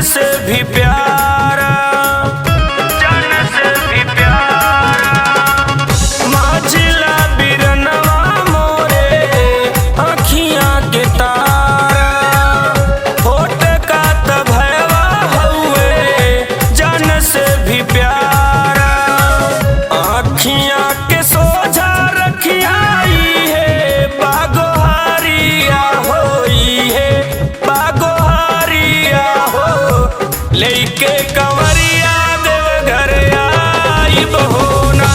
से भी प्यारा, जान से भी प्यारा। माझिला बिरनवा मोरे अखियां के तारा, होठ का तभयवा हुए जान से भी प्यारा। अखियां के सोझा रखियाई है बागोहारिया होई है बागोहारिया हो। लेके कंवरिया देव घर आई बहोना,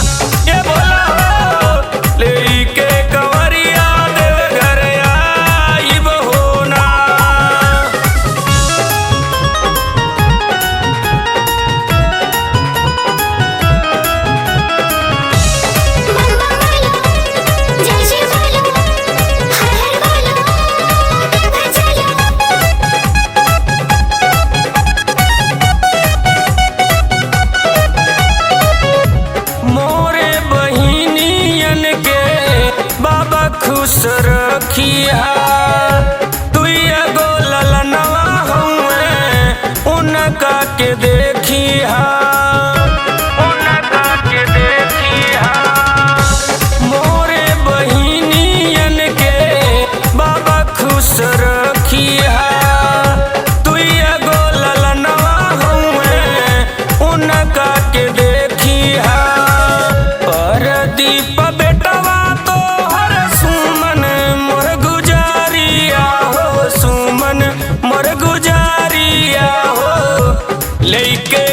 ये बोला हो। लेके कंवरिया देव घर आई बहोना। मोरे बहिनियन के बाबा खुश रखिया, तुइया गो ललनवा हुए उनका के देखिया, उनका के देखिया। मोरे बहिनियन के बाबा खुश रखिया, तुइया गो ललनवा हुए उनका के देखिया। परदीप बेटवा तो हर सुमन मोर गुजारिया हो, सुमन मोर गुजारिया हो। लेके